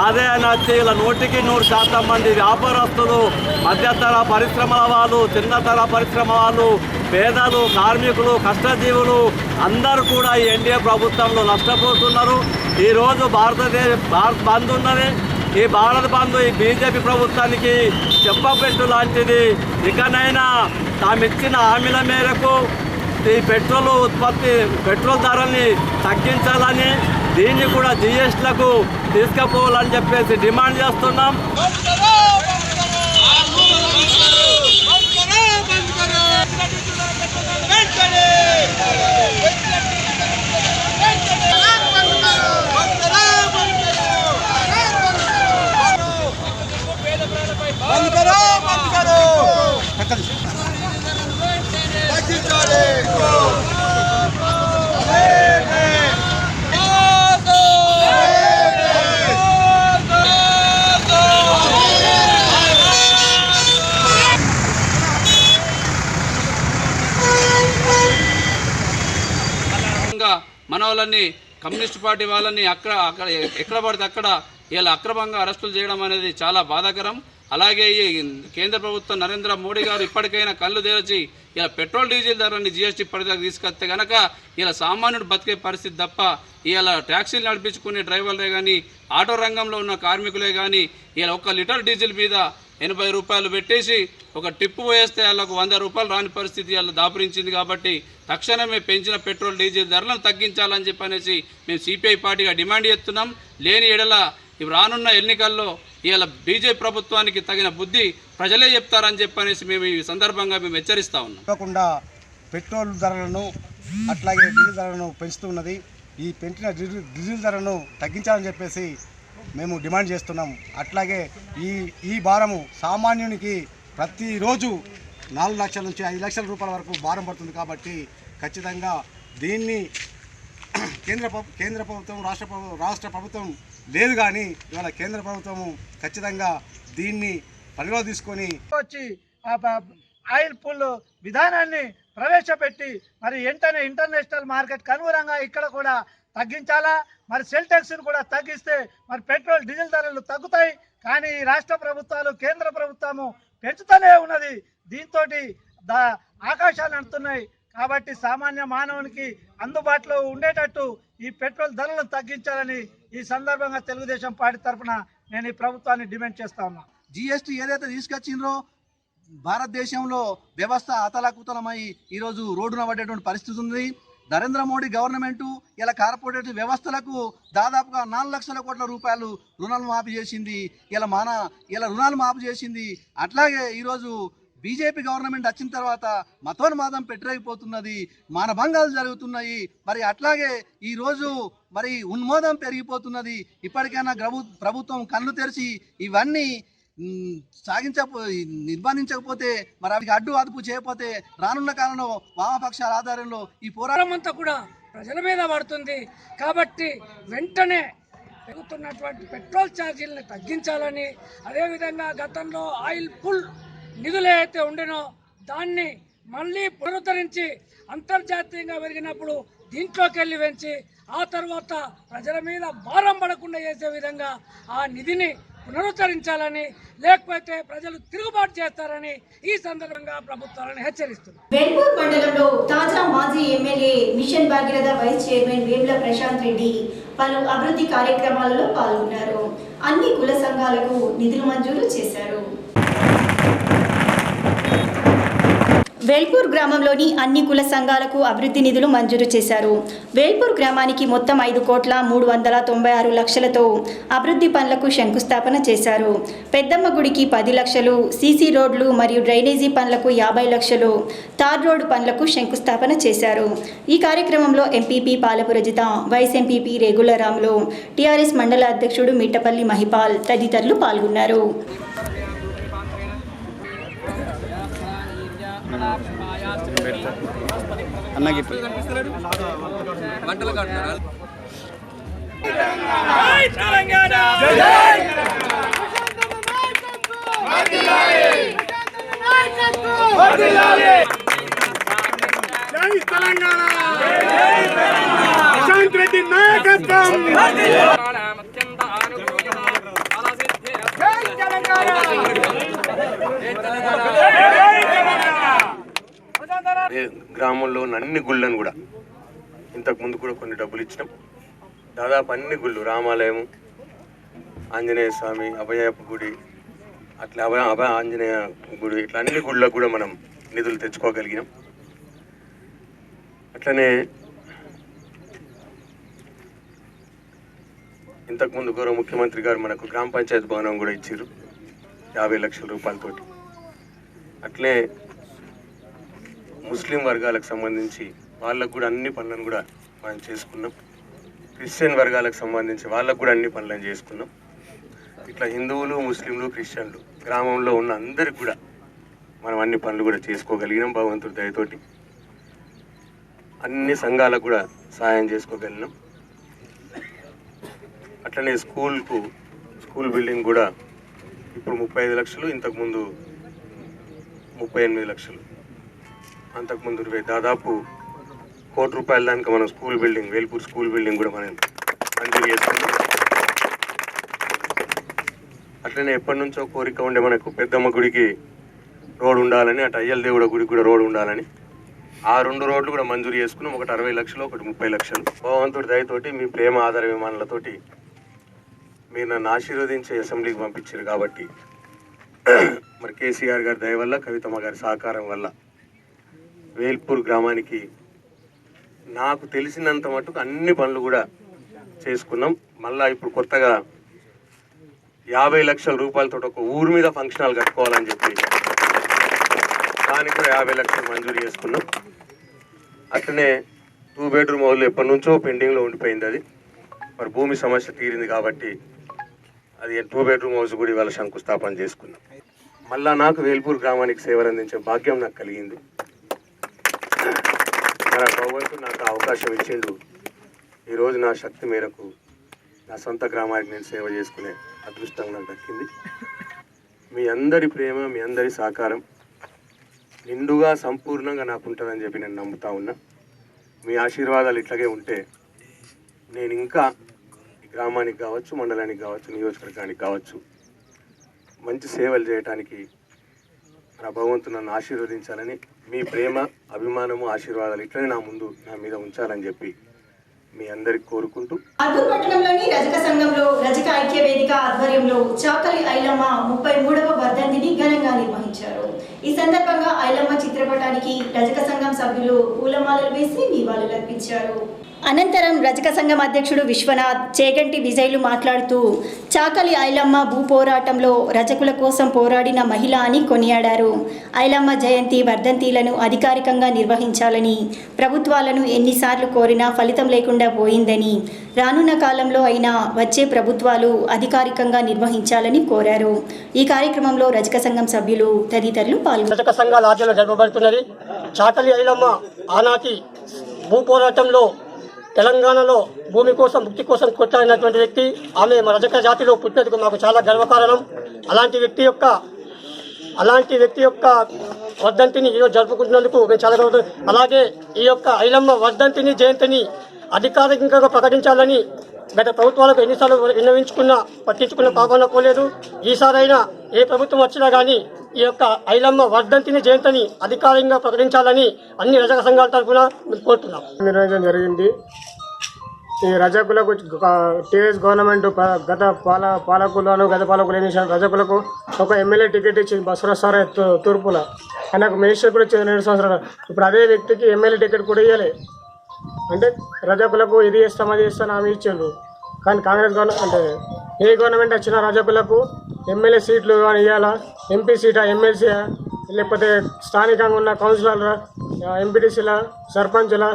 ఆదాయాన్ని వచ్చి ఇలా 100% మంది వ్యాపారస్తులు, మధ్యతర పరిశ్రమల వాళ్ళు, చిన్నతర పరిశ్రమ వాళ్ళు, పేదలు, కార్మికులు, కష్టజీవులు అందరూ కూడా ఈ ఎన్డీఏ ప్రభుత్వంలో నష్టపోతున్నారు. ఈరోజు భారత్ బంద్ ఉన్నది. ఈ భారత్ బంద్ ఈ బీజేపీ ప్రభుత్వానికి చెప్పబెట్టు లాంటిది. ఇకనైనా తామిచ్చిన హామీల మేరకు ఈ పెట్రోల్ ధరల్ని తగ్గించాలని, దీన్ని కూడా జీఎస్టీలకు తీసుకుపోవాలని చెప్పేసి డిమాండ్ చేస్తున్నాం. మన వాళ్ళని కమ్యూనిస్ట్ పార్టీ వాళ్ళని అక్కడ ఎక్కడ పడితే అక్కడ ఇలా అక్రమంగా అరెస్టులు చేయడం అనేది చాలా బాధాకరం. అలాగే ఈ కేంద్ర ప్రభుత్వం నరేంద్ర మోడీ గారు ఇప్పటికైనా కళ్ళు తెరచి ఇలా పెట్రోల్ డీజిల్ ధరని జీఎస్టీ పరిధిలోకి తీసుకొస్తే కనుక ఇలా సామాన్యుడు బతికే పరిస్థితి తప్ప ఇలా ట్యాక్సీలు నడిపించుకునే డ్రైవర్లే కానీ ఆటో రంగంలో ఉన్న కార్మికులే కానీ ఇలా 1 లీటర్ డీజిల్ మీద 80 రూపాయలు పెట్టేసి ఒక టిప్పు వేస్తే వాళ్ళకు 100 రూపాయలు రాని పరిస్థితి వాళ్ళ దాపురించింది. కాబట్టి తక్షణమే పెంచిన పెట్రోల్ డీజిల్ ధరలను తగ్గించాలని చెప్పనేసి మేము సిపిఐ పార్టీగా డిమాండ్ చేస్తున్నాం. లేని ఎడల ఇవి రానున్న ఎన్నికల్లో ఇవాళ బీజేపీ ప్రభుత్వానికి తగిన బుద్ధి ప్రజలే చెప్తారని చెప్పనేసి మేము ఈ సందర్భంగా మేము హెచ్చరిస్తా ఉన్నాం. తప్పకుండా పెట్రోల్ ధరలను అట్లాగే డీజిల్ ధరలను పెంచుతున్నది. ఈ పెంచిన డీజిల్ ధరను తగ్గించాలని చెప్పేసి మేము డిమాండ్ చేస్తున్నాం. అట్లాగే ఈ భారము సామాన్యునికి ప్రతిరోజు 4 లక్షల నుంచి 5 లక్షల రూపాయల వరకు భారం పడుతుంది. కాబట్టి ఖచ్చితంగా దీన్ని కేంద్ర ప్రభుత్వం రాష్ట్ర ప్రభుత్వం లేదు, కానీ ఇవాళ కేంద్ర ప్రభుత్వము ఖచ్చితంగా దీన్ని పరిగణలో తీసుకొని వచ్చి ఆయిల్ పుల్ విధానాన్ని ప్రవేశపెట్టి మరి వెంటనే ఇంటర్నేషనల్ మార్కెట్ అనుగుణంగా ఇక్కడ కూడా తగ్గించాలా. మరి సెల్ ట్యాక్స్ను కూడా తగ్గిస్తే మరి పెట్రోల్ డీజిల్ ధరలు తగ్గుతాయి. కానీ రాష్ట్ర ప్రభుత్వాలు కేంద్ర ప్రభుత్వము పెంచుతూనే ఉన్నది. దీంతో ఆకాశాలు అంటున్నాయి. కాబట్టి సామాన్య మానవునికి అందుబాటులో ఉండేటట్టు ఈ పెట్రోల్ ధరలను తగ్గించాలని ఈ సందర్భంగా తెలుగుదేశం పార్టీ తరఫున నేను ఈ ప్రభుత్వాన్ని డిమాండ్ చేస్తా ఉన్నా. జిఎస్టీ ఏదైతే తీసుకొచ్చిందో భారతదేశంలో వ్యవస్థ అతలాకుతలమై ఈరోజు రోడ్డున పడేటువంటి పరిస్థితి ఉంది. నరేంద్ర మోడీ గవర్నమెంటు ఇలా కార్పొరేట్ వ్యవస్థలకు దాదాపుగా 4 లక్షల కోట్ల రూపాయలు రుణాలు మాఫీ చేసింది. ఇలా రుణాలు మాఫీ చేసింది. అట్లాగే ఈరోజు బీజేపీ గవర్నమెంట్ వచ్చిన తర్వాత మతోన్మాదం పెట్టలేకపోతున్నది, మానభంగాలు జరుగుతున్నాయి. మరి అట్లాగే ఈరోజు మరి ఉన్మోదం పెరిగిపోతున్నది. ఇప్పటికైనా ప్రభుత్వం కళ్ళు తెరిచి ఇవన్నీ నిర్బంధించకపోతే మరి అవి అదుపు చేయకపోతే రానున్న కాలంలో వామపక్షాల ఆధారంలో ఈ పోరాటం అంతా కూడా ప్రజల మీద పడుతుంది. కాబట్టి వెంటనే పెరుగుతున్నటువంటి పెట్రోల్ ఛార్జీలను తగ్గించాలని, అదేవిధంగా గతంలో ఆయిల్ పుల్ నిధులు ఏదైతే ఉండేనో దాన్ని మళ్ళీ పునరుద్ధరించి అంతర్జాతీయంగా పెరిగినప్పుడు దీంట్లోకి వెళ్ళి పెంచి ఆ తర్వాత ప్రజల మీద భారం పడకుండా చేసే విధంగా ఆ నిధిని పునరుద్ధరించాలని, లేకపోతే ప్రజలు తిరుగుబాటు చేస్తారని ఈ సందర్భంగా ప్రభుత్వాలను హెచ్చరిస్తున్నారు. వెల్పూర్ మండలంలో తాజా మాజీ MLA mission Bhagiratha vice chairman Vemula Prashanth Reddy పలు అభివృద్ధి కార్యక్రమాలలో పాల్గొన్నారు. అన్ని కుల సంఘాలకు నిధులు మంజూరు చేశారు. వేల్పూర్ గ్రామంలోని అన్ని కుల సంఘాలకు అభివృద్ధి నిధులు మంజూరు చేశారు. వేల్పూర్ గ్రామానికి మొత్తం 5,396 లక్షలతో అభివృద్ధి పనులకు శంకుస్థాపన చేశారు. పెద్దమ్మ గుడికి 10 లక్షలు, సీసీ రోడ్లు మరియు డ్రైనేజీ పనులకు 50 లక్షలు, తార్ రోడ్డు పనులకు శంకుస్థాపన చేశారు. ఈ కార్యక్రమంలో ఎంపీపీ పాలపురజిత, వైస్ ఎంపీపీ రేగులరాములు, టీఆర్ఎస్ మండల అధ్యక్షుడు మిట్టపల్లి మహిపాల్ తదితరులు పాల్గొన్నారు. ప్రశాంత్ రెడ్డి నాయకత్వం. గ్రామంలో ఉన్న అన్ని గుళ్ళను కూడా ఇంతకుముందు కూడా కొన్ని డబ్బులు ఇచ్చినాం. దాదాపు అన్ని గుళ్ళు, రామాలయం, ఆంజనేయ స్వామి, అభయప్ప గుడి, అట్లా ఆంజనేయ గుడి, ఇట్లా అన్ని గుళ్ళకు కూడా మనం నిధులు తెచ్చుకోగలిగినాం. అట్లనే ఇంతకుముందు గౌరవ ముఖ్యమంత్రి గారు మనకు గ్రామ పంచాయతీ భవనం కూడా ఇచ్చారు 50 లక్షల రూపాయలతోటి. అట్లే ముస్లిం వర్గాలకు సంబంధించి వాళ్ళకు కూడా అన్ని పనులను కూడా మనం చేసుకున్నాం. క్రిస్టియన్ వర్గాలకు సంబంధించి వాళ్ళకు కూడా అన్ని పనులను చేసుకున్నాం. ఇట్లా హిందువులు, ముస్లింలు, క్రిస్టియన్లు గ్రామంలో ఉన్న అందరికి కూడా మనం అన్ని పనులు కూడా చేసుకోగలిగినాం. భగవంతుడి దయతోటి అన్ని సంఘాలకు కూడా సహాయం చేసుకోగలిగినాం. అట్లనే స్కూల్ బిల్డింగ్ కూడా ఇప్పుడు 35 లక్షలు, ఇంతకుముందు 38 లక్షలు, అంతకుముందు దాదాపు 1 కోటి రూపాయల దానికి మనం school building, Velpur school building కూడా మనం మంజూరు చేసుకున్నాం. అట్లనే ఎప్పటి నుంచో కోరిక ఉండే మనకు పెద్దమ్మ గుడికి రోడ్ ఉండాలని, అటు అయ్యల దేవుడ గుడికి కూడా రోడ్ ఉండాలని. ఆ 2 రోడ్లు కూడా మంజూరు చేసుకున్నాం. ఒకటి 60 లక్షలు, ఒకటి 30 లక్షలు. భగవంతుడి దయతోటి మీ ప్రేమ ఆధార విమానాలతోటి మీరు నన్ను ఆశీర్వదించి అసెంబ్లీకి పంపించారు కాబట్టి మరి కేసీఆర్ గారి దయ వల్ల, కవితమ్మ గారి సహకారం వల్ల వేల్పూర్ గ్రామానికి నాకు తెలిసినంత మటుకు అన్ని పనులు కూడా చేసుకున్నాం. మళ్ళీ ఇప్పుడు కొత్తగా 50 లక్షల రూపాయలతో ఒక ఊరి మీద ఫంక్షన్ హాల్ కట్టుకోవాలని చెప్పి దానికి కూడా 50 లక్షలు మంజూరు చేసుకున్నాం. అట్లనే 2 బెడ్రూమ్ హౌస్ ఎప్పటి నుంచో పెండింగ్లో ఉండిపోయింది. అది మరి భూమి సమస్య తీరింది కాబట్టి అది 2 బెడ్రూమ్ హౌస్ కూడా ఇవాళ శంకుస్థాపన చేసుకున్నాం. మళ్ళా నాకు వేల్పూర్ గ్రామానికి సేవలు అందించే భాగ్యం నాకు కలిగింది. మరి భగవంతుడు నాకు అవకాశం ఇచ్చిండు. ఈరోజు నా శక్తి మేరకు నా సొంత గ్రామానికి నేను సేవ చేసుకునే అదృష్టం నాకు దక్కింది. మీ అందరి ప్రేమ, మీ అందరి సహకారం నిండుగా సంపూర్ణంగా నాకు ఉంటుందని చెప్పి నేను నమ్ముతా ఉన్నా. మీ ఆశీర్వాదాలు ఇట్లాగే ఉంటే నేను ఇంకా ఈ గ్రామానికి కావచ్చు, మండలానికి కావచ్చు, నియోజకవర్గానికి కావచ్చు మంచి సేవలు చేయడానికి నా భగవంతుడు నన్ను ఆశీర్వదించాలని, మీ ప్రేమ, అభిమానము, ఆశీర్వాదాలు ఇట్లనే నా మీద ఉంచాలని చెప్పి మీ అందరికి కోరుకుంటూ అద్దూరు పట్టణంలోని రజక సంఘంలో రజక ఐక్య వేదిక ఆధ్వర్యంలో చాకలి ఐలమ్మ 33వ వర్ధంతిని ఘనంగా నిర్వహించారు. ఈ సందర్భంగా ఐలమ్మ చిత్రపటానికి రజక సంఘం సభ్యులు పూలమాలలు వేసి నివాళులర్పించారు. అనంతరం రజక సంఘం అధ్యక్షుడు విశ్వనాథ్, చేగంటి విజయ్లు మాట్లాడుతూ చాకలి ఐలమ్మ భూ పోరాటంలో రజకుల కోసం పోరాడిన మహిళ అని కొనియాడారు. ఐలమ్మ జయంతి, వర్ధంతిలను అధికారికంగా నిర్వహించాలని ప్రభుత్వాలను ఎన్నిసార్లు కోరినా ఫలితం లేకుండా పోయిందని, రానున్న కాలంలో అయినా వచ్చే ప్రభుత్వాలు అధికారికంగా నిర్వహించాలని కోరారు. ఈ కార్యక్రమంలో రజక సంఘం సభ్యులు తదితరులు పాల్గొన్నారు. రజక సంఘాల ఆధ్వర్యంలో జరపబడుతున్నది. చాకలి ఐలమ్మ ఆనాటి భూ పోరాటంలో తెలంగాణలో భూమి కోసం, ముక్తి కోసం కొట్లాడినటువంటి వ్యక్తి. ఆమె మా రజక జాతిలో పుట్టినందుకు మాకు చాలా గర్వకారణం. అలాంటి వ్యక్తి యొక్క వర్ధంతిని ఈరోజు జరుపుకుంటున్నందుకు మేము చాలా గర్వపడుతున్నాం. అలాగే ఈ యొక్క ఐలమ్మ వర్ధంతిని, జయంతిని అధికారికంగా ప్రకటించాలని గత ప్రభుత్వాలకు ఎన్నిసార్లు విన్నవించుకున్నా పట్టించుకున్న పాపన పోలేదు. ఈసారైనా ఏ ప్రభుత్వం వచ్చినా కానీ ఈ యొక్క ఐలమ్మ వర్ధంతిని, జయంతిని అధికారికంగా ప్రకటించాలని అన్ని రజక సంఘాల తరఫున కోరుతున్నాం. నిర్వహించడం జరిగింది. ఈ రజకులకు టీఆర్ఎస్ గవర్నమెంట్ గత పాలకులు ఏం చేశారు, రజకులకు ఒక ఎమ్మెల్యే టికెట్ ఇచ్చింది. బసవరాజు తూర్పుల ఆయనకు మినిస్టర్ కూడా ఇచ్చింది 2 సంవత్సరాలు. ఇప్పుడు అదే వ్యక్తికి ఎమ్మెల్యే టికెట్ కూడా ఇవ్వలే. అంటే రజకులకు ఇది ఇస్తాం, అది ఇస్తాను హామీ ఇచ్చిండ్రు. కానీ కాంగ్రెస్ గవర్నమెంట్ అంటే ఏ గవర్నమెంట్ వచ్చినా రజకులకు ఎమ్మెల్యే సీట్లు కానీ ఇవ్వాలా, ఎంపీ సీటా, ఎమ్మెల్సీ, లేకపోతే స్థానికంగా ఉన్న కౌన్సిలర్ల, ఎంపీటీసీల, సర్పంచుల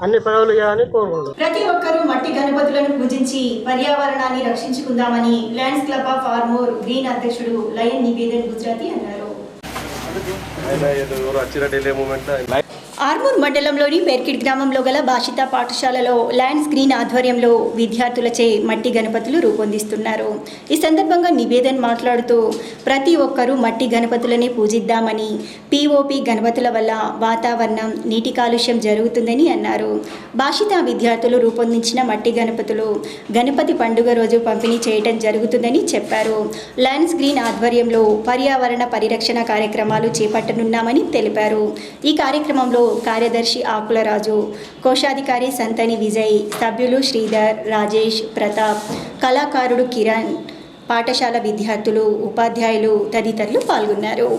అన్ని పదవులు ఇవ్వాలని కోరుకుంటున్నాం. ప్రతి ఒక్కరూ మట్టి గణపతులను పూజించి పర్యావరణాన్ని రక్షించుకుందామని lions club of Armoor green అధ్యక్షుడు లయన్ నివేదన్ గుజరాతీ అన్నారు. ఆర్మూర్ మండలంలోని పేర్కిడ్ గ్రామంలో గల భాషిత పాఠశాలలో లయన్స్ గ్రీన్ ఆధ్వర్యంలో విద్యార్థులచే మట్టి గణపతులు రూపొందిస్తున్నారు. ఈ సందర్భంగా నివేదన్ మాట్లాడుతూ ప్రతి ఒక్కరూ మట్టి గణపతులనే పూజిద్దామని, పిఓపి గణపతుల వల్ల వాతావరణం, నీటి కాలుష్యం జరుగుతుందని అన్నారు. భాషిత విద్యార్థులు రూపొందించిన మట్టి గణపతులు గణపతి పండుగ రోజు పంపిణీ చేయడం జరుగుతుందని చెప్పారు. లయన్స్ గ్రీన్ ఆధ్వర్యంలో పర్యావరణ పరిరక్షణ కార్యక్రమాలు చేపట్టనున్నామని తెలిపారు. ఈ కార్యక్రమంలో కార్యదర్శి ఆకులరాజు, కోశాధికారి సంతని విజయ్, సభ్యులు శ్రీధర్, రాజేష్, ప్రతాప్, కళాకారుడు కిరణ్, పాఠశాల విద్యార్థులు, ఉపాధ్యాయులు తదితరులు పాల్గొన్నారు.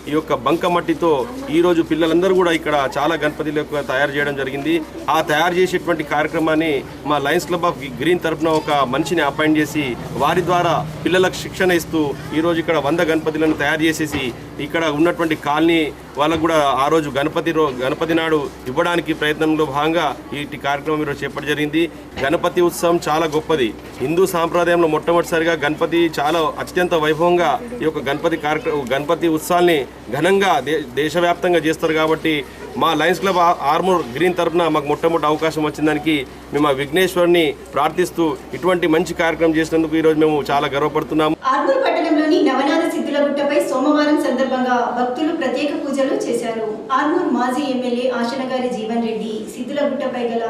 ఈ యొక్క బంక మట్టితో ఈరోజు పిల్లలందరూ కూడా ఇక్కడ చాలా గణపతిలు తయారు చేయడం జరిగింది. ఆ తయారు చేసేటువంటి కార్యక్రమాన్ని మా లయన్స్ క్లబ్ ఆఫ్ గ్రీన్ తరఫున ఒక మనిషిని అపాయింట్ చేసి వారి ద్వారా పిల్లలకు శిక్షణ ఇస్తూ ఈరోజు ఇక్కడ 100 గణపతులను తయారు చేసేసి ఇక్కడ ఉన్నటువంటి కాలనీ వాళ్ళకు కూడా ఆ రోజు గణపతి నాడు ఇవ్వడానికి ప్రయత్నంలో భాగంగా ఈ కార్యక్రమం ఈరోజు చేపట్టడం జరిగింది. గణపతి ఉత్సవం చాలా గొప్పది. హిందూ సాంప్రదాయంలో మొట్టమొదటిసారిగా గణపతి చాలా అత్యంత వైభవంగా ఈ యొక్క గణపతి ఉత్సవాల్ని ఘనంగా దేశవ్యాప్తంగా చేస్తారు. కాబట్టి మా లయన్స్ క్లబ్ ఆర్మూర్ గ్రీన్ తరఫున మాకు మొట్టమొదటి అవకాశం వచ్చిందానికి మేము ఆ విఘ్నేశ్వరుని ప్రార్థిస్తూ ఇటువంటి మంచి కార్యక్రమం చేసినందుకు ఈరోజు మేము చాలా గర్వపడుతున్నాము. ఆర్మూర్ పట్టణంలోని నవనాథ సిద్ధుల గుట్టపై సోమవారం సందర్భంగా భక్తులు ప్రత్యేక పూజలు చేశారు. ఆర్మూర్ మాజీ ఎమ్మెల్యే ఆశనగారి జీవన్ రెడ్డి సిద్ధుల గుట్టపై గల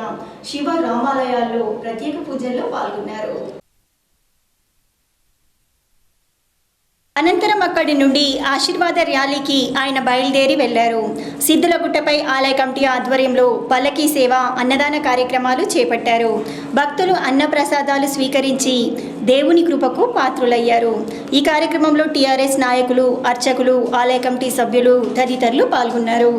శివ రామాలయాల్లో ప్రత్యేక పూజల్లో పాల్గొన్నారు. అనంతరం అక్కడి నుండి ఆశీర్వాద ర్యాలీకి ఆయన బయలుదేరి వెళ్లారు. సిద్ధులగుట్టపై ఆలయ కమిటీ ఆధ్వర్యంలో పల్లకీ సేవ, అన్నదాన కార్యక్రమాలు చేపట్టారు. భక్తులు అన్నప్రసాదాలు స్వీకరించి దేవుని కృపకు పాత్రులయ్యారు. ఈ కార్యక్రమంలో టీఆర్ఎస్ నాయకులు, అర్చకులు, ఆలయ కమిటీ సభ్యులు తదితరులు పాల్గొన్నారు.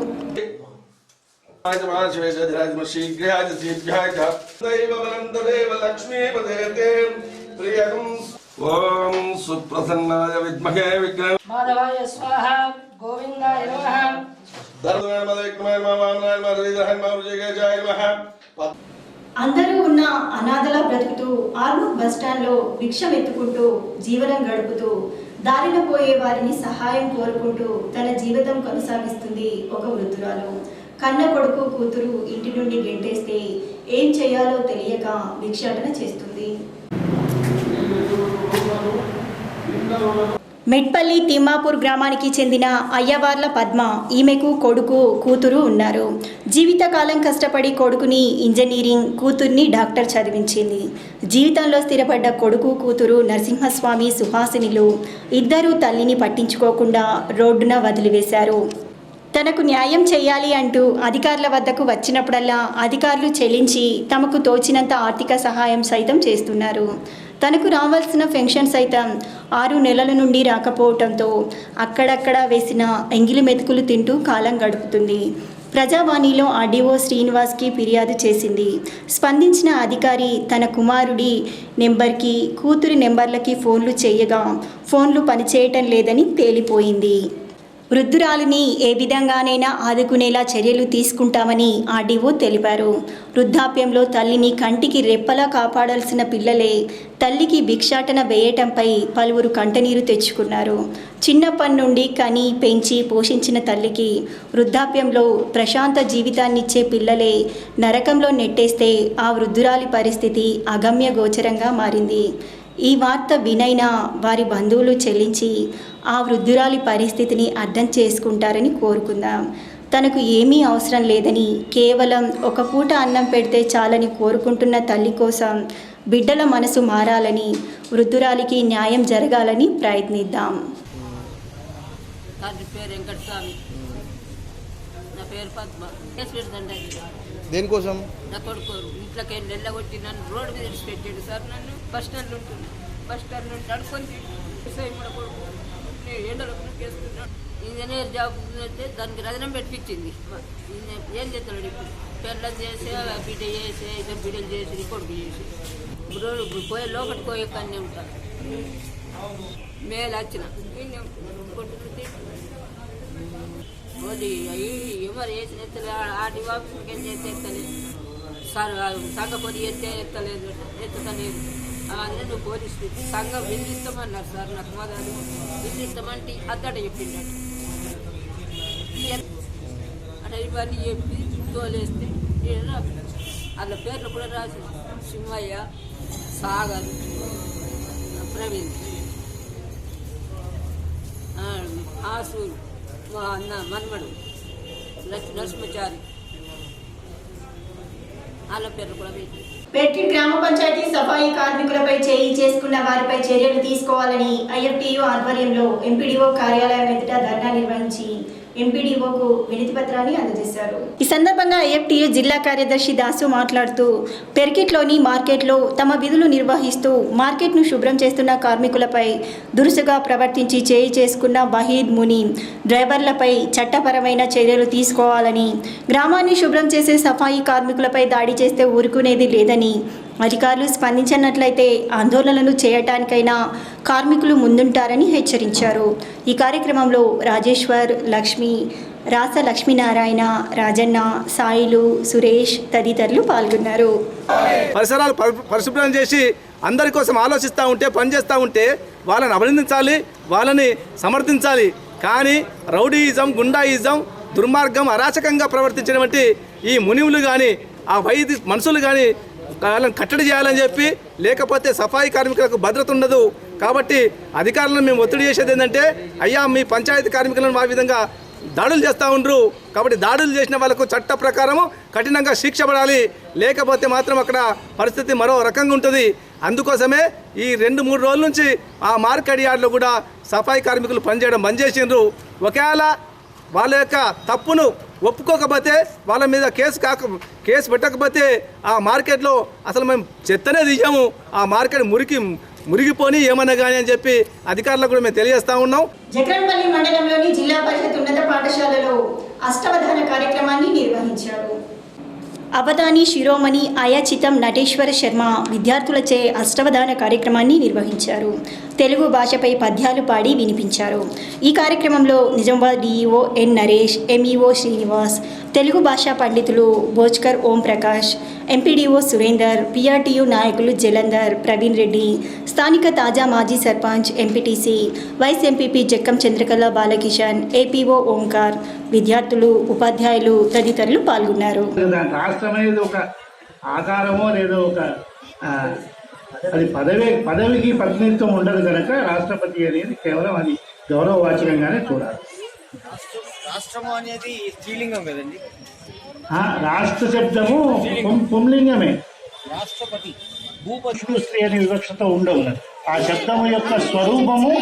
ఓం సుప్రసన్నాయ విద్మహే విఘ్నమాధవాయ స్వాహ గోవిందాయ నమః అందరూ ఉన్న అనాథలా బ్రతుకుతూ ఆర్మూర్ బస్టాండ్లో భిక్షం ఎత్తుకుంటూ జీవనం గడుపుతూ దారిన పోయే వారిని సహాయం కోరుకుంటూ తన జీవితం కొనసాగిస్తుంది ఒక వృద్ధురాలు. కన్న కొడుకు, కూతురు ఇంటి నుండి గెంటేస్తే ఏం చేయాలో తెలియక భిక్షాటన చేస్తుంది. మెట్పల్లి తిమ్మాపూర్ గ్రామానికి చెందిన అయ్యవార్ల పద్మ. ఈమెకు కొడుకు, కూతురు ఉన్నారు. జీవితకాలం కష్టపడి కొడుకుని ఇంజనీరింగ్, కూతుర్ని డాక్టర్ చదివించింది. జీవితంలో స్థిరపడ్డ కొడుకు, కూతురు నరసింహస్వామి సుహాసినిలు ఇద్దరూ తల్లిని పట్టించుకోకుండా రోడ్డున వదిలివేశారు. తనకు న్యాయం చేయాలి అంటూ అధికారుల వద్దకు వచ్చినప్పుడల్లా అధికారులు చెల్లించి తమకు తోచినంత ఆర్థిక సహాయం సైతం చేస్తున్నారు. తనకు రావాల్సిన పెన్షన్ సైతం 6 నెలల నుండి రాకపోవడంతో అక్కడక్కడ వేసిన ఎంగిలి మెతుకులు తింటూ కాలం గడుపుతుంది. ప్రజావాణిలో ఆర్డీఓ శ్రీనివాస్కి ఫిర్యాదు చేసింది. స్పందించిన అధికారి తన కుమారుడి నెంబర్కి, కూతురి నెంబర్లకి ఫోన్లు చేయగా ఫోన్లు పనిచేయటం లేదని తేలిపోయింది. వృద్ధురాలిని ఏ విధంగానైనా ఆదుకునేలా చర్యలు తీసుకుంటామని ఆర్డీఓ తెలిపారు. వృద్ధాప్యంలో తల్లిని కంటికి రెప్పలా కాపాడాల్సిన పిల్లలే తల్లికి భిక్షాటన వేయటంపై పలువురు కంటనీరు తెచ్చుకున్నారు. చిన్నప్పటి నుండి కని పెంచి పోషించిన తల్లికి వృద్ధాప్యంలో ప్రశాంత జీవితాన్నిచ్చే పిల్లలే నరకంలో నెట్టేస్తే ఆ వృద్ధురాలి పరిస్థితి అగమ్య గోచరంగా మారింది. ఈ వార్త వినైనా వారి బంధువులు చెల్లించి ఆ వృద్ధురాలి పరిస్థితిని అర్థం చేసుకుంటారని కోరుకుందాం. తనకు ఏమీ అవసరం లేదని, కేవలం ఒక పూట అన్నం పెడితే చాలని కోరుకుంటున్న తల్లి కోసం బిడ్డల మనసు మారాలని, వృద్ధురాలికి న్యాయం జరగాలని ప్రయత్నిద్దాం. తండ్రి పేరు వెంకటస్వామి, నా పేరు పద్మ. దేనికోసం? నా కొడుకు ఇంట్లోకి వెళ్ళి వెళ్ళగొట్టి నన్ను రోడ్డు మీద విడిచిపెట్టాడు సార్. నన్ను బస్ స్టాండ్లో ఉంటుంది. బస్ స్టాండ్ నుండి నడుకొని కూడా కొడుకు ఎండలో కేసుకున్నాడు. ఇంజనీర్ జాబ్ అయితే దానికి రజనం పెట్టించింది. ఏం చేస్తాడు ఇప్పుడు? పెళ్ళం చేసి బిడ్డ చేసి, ఇద్దరు బిడ్డలు చేసి, కొడుకు చేసి పోయే లోపలికి పోయే కన్నీ ఉంటాను. మేలు వచ్చిన కొట్టుకుంటే ఎవరు వేసిన ఎత్తలే. ఆటి ఆఫీస్కి వెళ్ళి ఎత్తలేదు సార్. సంఘపొడి ఎత్తలేదు, ఎత్తలేదు. అదే నువ్వు పోలీసు సంఘం బిల్లిస్తామన్నారు సార్. నాకు మొదలు బిల్లిస్తామంటే అద్దట చెప్పిండట. అంటే ఇవన్నీ చెప్పి తోలేస్తే వాళ్ళ పేర్లు కూడా రాసి సింహయ్య, సాగర్, ప్రవీణ్, ఆసూరు, మా అన్న మన్మడు, నరసింహచారి, వాళ్ళ పేర్లు కూడా పెట్టి పెట్టి గ్రామ పంచాయతీ సఫాయి కార్మికులపై చేయి చేసుకున్న వారిపై చర్యలు తీసుకోవాలని ఐఎఫ్టీయూ ఆధ్వర్యంలో ఎంపీడీఓ కార్యాలయం ఎదుట ధర్నా నిర్వహించి ఎంపీడీఓకు వినతి పత్రాన్ని అందజేశారు. ఈ సందర్భంగా ఐఎఫ్టీయూ జిల్లా కార్యదర్శి దాసు మాట్లాడుతూ పెర్కిట్లోని మార్కెట్లో తమ విధులు నిర్వహిస్తూ మార్కెట్ను శుభ్రం చేస్తున్న కార్మికులపై దురుసుగా ప్రవర్తించి చేయి చేసుకున్న వహీద్, ముని డ్రైవర్లపై చట్టపరమైన చర్యలు తీసుకోవాలని, గ్రామాన్ని శుభ్రం చేసే సఫాయి కార్మికులపై దాడి చేస్తే ఊరుకునేది లేదని, అధికారులు స్పందించినట్లయితే ఆందోళనలు చేయటానికైనా కార్మికులు ముందుంటారని హెచ్చరించారు. ఈ కార్యక్రమంలో రాజేశ్వర్, లక్ష్మి, రాస లక్ష్మీనారాయణ, రాజన్న, సాయిలు, సురేష్ తదితరులు పాల్గొన్నారు. పరిసరాలు పరిశుభ్రం చేసి అందరి కోసం ఆలోచిస్తూ ఉంటే, పనిచేస్తూ ఉంటే వాళ్ళని అభినందించాలి, వాళ్ళని సమర్థించాలి. కానీ రౌడీయిజం, గుండాయిజం, దుర్మార్గం, అరాచకంగా ప్రవర్తించినటువంటి ఈ మునివులు కానీ ఆ వైద్య మనుషులు కానీ వాళ్ళని కట్టడి చేయాలని చెప్పి, లేకపోతే సఫాయి కార్మికులకు భద్రత ఉండదు. కాబట్టి అధికారులను మేము ఒత్తిడి చేసేది ఏంటంటే, అయ్యా మీ పంచాయతీ కార్మికులను మా విధంగా దాడులు చేస్తూ ఉండరు, కాబట్టి దాడులు చేసిన వాళ్ళకు చట్ట ప్రకారము కఠినంగా శిక్ష పడాలి, లేకపోతే మాత్రం అక్కడ పరిస్థితి మరో రకంగా ఉంటుంది. అందుకోసమే ఈ 2-3 రోజుల నుంచి ఆ మార్కెట్ యార్డ్లో కూడా సఫాయి కార్మికులు పనిచేయడం బంద్ చేసిండ్రు. ఒకవేళ వాళ్ళ యొక్క తప్పును ఒప్పుకోకపోతే, వాళ్ళ మీద కేసు పెట్టకపోతే ఆ మార్కెట్లో అసలు మేము చెత్తనే తీయము, ఆ మార్కెట్ మురిగిపోని ఏమన్నా కానీ అని చెప్పి అధికారులకు కూడా మేము తెలియజేస్తా ఉన్నాం. జక్రన్పల్లి మండలంలోని జిల్లా పరిషత్ ఉన్నత పాఠశాలలో అష్టవధాన కార్యక్రమాన్ని నిర్వహించారు. అవధాని శిరోమణి అయాచితం నటేశ్వర శర్మ విద్యార్థులచే అష్టవధాన కార్యక్రమాన్ని నిర్వహించారు. తెలుగు భాషపై పద్యాలు పాడి వినిపించారు. ఈ కార్యక్రమంలో Nizamabad DEO N Naresh, MEO Srinivas, Telugu భాషా పండితులు భోజ్కర్ ఓం ప్రకాష్, ఎంపీడీఓ సురేందర్, పిఆర్టీయూ నాయకులు జలంధర్, ప్రవీణ్ రెడ్డి, స్థానిక తాజా మాజీ sarpanch, MPTC, vice MPP Jakkam Chandrakala Balakishan, APO Omkar, విద్యార్థులు, ఉపాధ్యాయులు తదితరులు పాల్గొన్నారు. రాష్ట్రం అనేది ఒక ఆకారమో లేదో ఒక అది పదవికి ప్రతినిధిత్వం ఉండదు కనుక రాష్ట్రపతి అనేది కేవలం అది గౌరవవాచకంగానే చూడాలి. రాష్ట్రము అనేది స్త్రీలింగం కదండి, రాష్ట్ర శబ్దము పుంలింగమే. రాష్ట్రపతి స్త్రీ అనే వివక్షతో ఉండవు. ఆ శబ్దము యొక్క స్వరూపము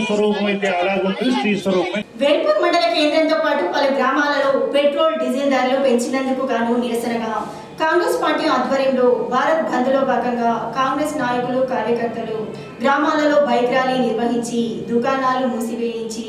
స్వరూపం అయితే అలాగుంటుంది, స్త్రీ స్వరూపం. వేల్పూర్ మండల కేంద్రంతో పాటు పలు గ్రామాలలో పెట్రోల్, డీజిల్ ధరలు పెంచినందుకు గాను నిరసనగా కాంగ్రెస్ పార్టీ ఆధ్వర్యంలో భారత్ బంద్లో భాగంగా కాంగ్రెస్ నాయకులు, కార్యకర్తలు గ్రామాలలో బైక్ ర్యాలీ నిర్వహించి దుకాణాలు మూసివేయించి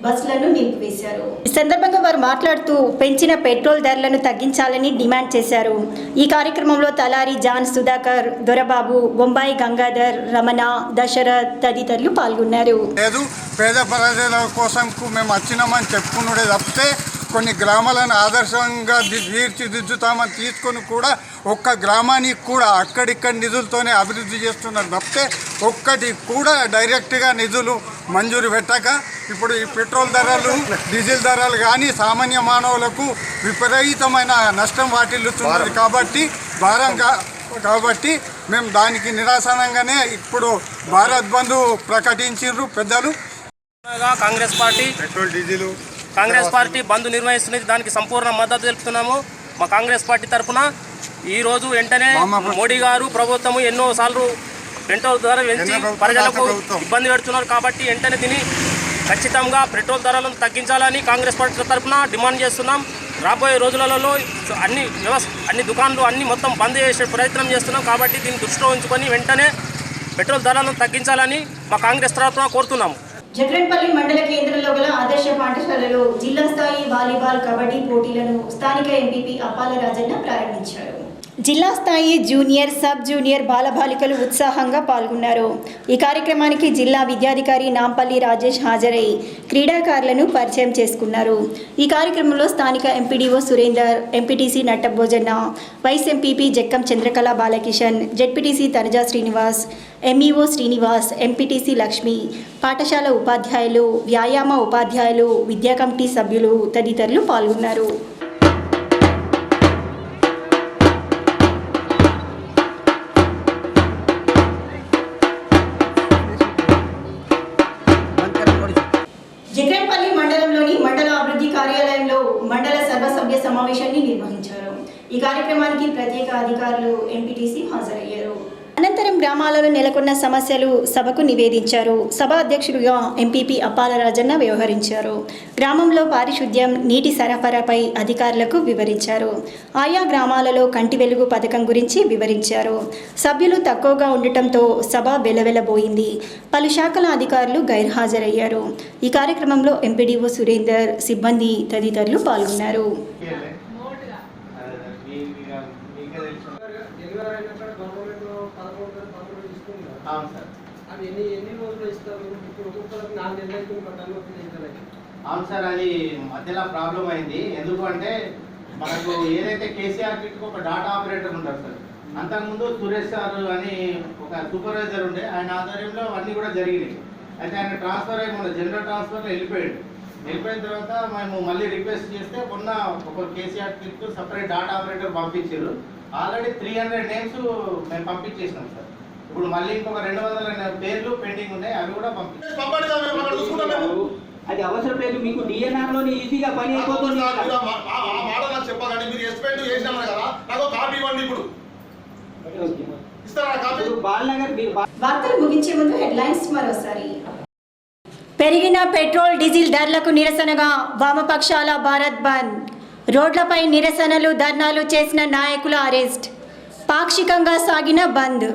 బస్సులను నిలిపివేశారు. ఈ సందర్భంగా వారు మాట్లాడుతూ పెంచిన పెట్రోల్ ధరలను తగ్గించాలని డిమాండ్ చేశారు. ఈ కార్యక్రమంలో తలారి జాన్ సుధాకర్, దొరబాబు, బొంబాయి గంగాధర్, రమణ, దశరథ్ తదితరులు పాల్గొన్నారు. లేదు, పేద ప్రజల కోసం మేము వచ్చినామని చెప్పుకున్నదే తప్పితే కొన్ని గ్రామాలను ఆదర్శంగా తీర్చిదిద్దుతామని తీసుకొని కూడా ఒక్క గ్రామానికి కూడా అక్కడిక్కడ నిధులతోనే అభివృద్ధి చేస్తున్నారు తప్పితే ఒక్కటి కూడా డైరెక్ట్గా నిధులు మంజూరు పెట్టక ఇప్పుడు ఈ పెట్రోల్ ధరలు, డీజిల్ ధరలు కానీ సామాన్య మానవులకు విపరీతమైన నష్టం వాటిల్లుతున్నది కాబట్టి మేము దానికి నిరసనంగానే ఇప్పుడు భారత్ బంద్ ప్రకటించారు పెద్దలు. Congress party petrol, diesel Congress party bandh నిర్వహిస్తున్నది, దానికి సంపూర్ణ మద్దతు తెలుపుతున్నాము. మా కాంగ్రెస్ పార్టీ తరఫున ఈరోజు వెంటనే మోడీ గారు ప్రభుత్వము ఎన్నోసార్లు పెట్రోల్ ధర పెంచి ప్రజలకు ఇబ్బంది పెడుతున్నారు కాబట్టి వెంటనే దీన్ని ఖచ్చితంగా పెట్రోల్ ధరలను తగ్గించాలని కాంగ్రెస్ పార్టీ తరఫున డిమాండ్ చేస్తున్నాం. రాబోయే రోజులలో అన్ని దుకాణాలు అన్ని మొత్తం బంద్ చేసే ప్రయత్నం చేస్తున్నాం కాబట్టి దీన్ని దృష్టిలో ఉంచుకొని వెంటనే పెట్రోల్ ధరలను తగ్గించాలని మా కాంగ్రెస్ తరఫున కోరుతున్నాము. జక్రన్పల్లి మండల కేంద్రంలో గల ఆదర్శ పాఠశాలలో జిల్లా స్థాయి వాలీబాల్, కబడ్డీ పోటీలను స్థానిక ఎంపీపీ అప్పాల రాజన్న ప్రారంభించారు. జిల్లా స్థాయి జూనియర్, సబ్ జూనియర్ బాలబాలికలు ఉత్సాహంగా పాల్గొన్నారు. ఈ కార్యక్రమానికి జిల్లా విద్యాధికారి నాంపల్లి రాజేష్ హాజరై క్రీడాకారులను పరిచయం చేసుకున్నారు. ఈ కార్యక్రమంలో స్థానిక MPDO Surender, MPTC Nattabhojanna, vice MPP Jakkam Chandrakala Balakishan, ZPTC Tanuja Srinivas, MEO Srinivas, MPTC Lakshmi, పాఠశాల ఉపాధ్యాయులు, వ్యాయామ ఉపాధ్యాయులు, విద్యా కమిటీ సభ్యులు తదితరులు పాల్గొన్నారు. జక్రన్పల్లి మండలంలోని మండల అభివృద్ధి కార్యాలయంలో మండల సర్వసభ్య సమావేశాన్ని నిర్వహించారు. ఈ కార్యక్రమానికి ప్రత్యేక అధికారులు, ఎంపీటీసీ హాజరయ్యారు. అనంతరం గ్రామాలలో నెలకొన్న సమస్యలు సభకు నివేదించారు. సభ అధ్యక్షుడిగా ఎంపీపీ అప్పాల రాజన్న వ్యవహరించారు. గ్రామంలో పారిశుద్ధ్యం, నీటి సరఫరాపై అధికారులకు వివరించారు. ఆయా గ్రామాలలో కంటి వెలుగు పథకం గురించి వివరించారు. సభ్యులు తక్కువగా ఉండటంతో సభ వెలవెలబోయింది. పలు శాఖల అధికారులు గైర్హాజరయ్యారు. ఈ కార్యక్రమంలో ఎంపీడీఓ సురేందర్, సిబ్బంది తదితరులు పాల్గొన్నారు. అవును సార్, అది మధ్యలో ప్రాబ్లం అయింది. ఎందుకు అంటే మనకు ఏదైతే కేసీఆర్ కిట్కి ఒక డాటా ఆపరేటర్ ఉంటారు సార్, అంతకుముందు సురేష్ సార్ అని ఒక సూపర్వైజర్ ఉండే, ఆయన ఆధ్వర్యంలో అన్నీ కూడా జరిగినాయి. అయితే ఆయన ట్రాన్స్ఫర్ అయ్యి మన జనరల్ ట్రాన్స్ఫర్లో వెళ్ళిపోయిన తర్వాత మేము మళ్ళీ రిక్వెస్ట్ చేస్తే మొన్న ఒక KCR kit separate data operator పంపించారు. ఆల్రెడీ 300 నేమ్స్ మేము పంపించేసినాం సార్. ఇప్పుడు మళ్ళీ ఇంకొక 200 పేర్లు పెండింగ్ ఉన్నాయి, అవి కూడా పంపించారు. అది అవసరం లేదు, మీకు డిఎన్ఆర్ లోని ఈజీగా పని అయిపోతుంది. చెప్పాలండి మీరు ఎస్పెండ్ చేసినారు కదా, నాకు కాపీ ఇవ్వండి. ఇప్పుడు ఇస్తారా కాపీ? వార్తలు ముగించే ముందు హెడ్లైన్స్ మరోసారి. పెరిగిన పెట్రోల్ డీజిల్ ధరలకు నిరసనగా వామపక్షాల భారత్ బంద్. రోడ్లపై నిరసనలు ధర్నాలు చేసిన నాయకుల అరెస్ట్. పాక్షికంగా సాగిన బంద్.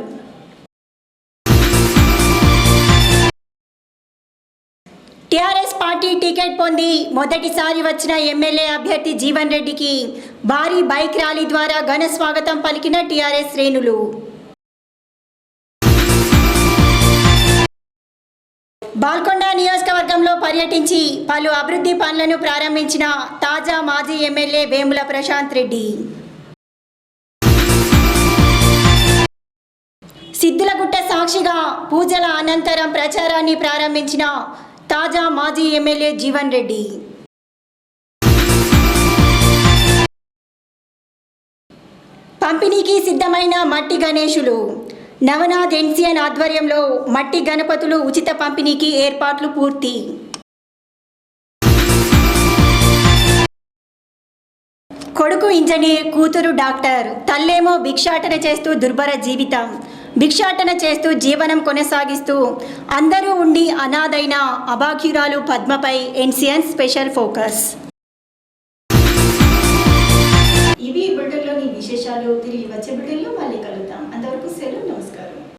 టీఆర్ఎస్ పార్టీ టికెట్ పొంది మొదటిసారి వచ్చిన ఎమ్మెల్యే అభ్యర్థి జీవన్ రెడ్డికి భారీ బైక్ ర్యాలీ ద్వారా ఘన స్వాగతం పలికిన టీఆర్ఎస్ శ్రేణులు. బాల్కొండ నియోజకవర్గంలో పర్యటించి పలు అభివృద్ధి పనులను ప్రారంభించిన తాజా మాజీ ఎమ్మెల్యే వేముల ప్రశాంత్ రెడ్డి. సిద్దులగుట్ట సాక్షిగా పూజల అనంతరం ప్రచారాన్ని ప్రారంభించిన తాజా మాజీ ఎమ్మెల్యే జీవన్ రెడ్డి. పంపిణీకి సిద్ధమైన మట్టి గణేశులు. నవనాథ్ ఎన్సిఎన్ ఆధ్వర్యంలో మట్టి గణపతులు ఉచిత పంపిణీకి ఏర్పాట్లు పూర్తి. కొడుకు ఇంజనీర్, కూతురు డాక్టర్, తల్లేమో భిక్షాటన చేస్తూ దుర్భర జీవితం. భిక్షాటన చేస్తూ జీవనం కొనసాగిస్తూ అందరూ ఉండి అనాథైన అభాగ్యురాలు పద్మపై ఎన్సిఎన్ స్పెషల్ ఫోకస్. ఇవి బులెటిన్లోని విశేషాలు. తిరిగి వచ్చే బులెటిన్లో మళ్ళీ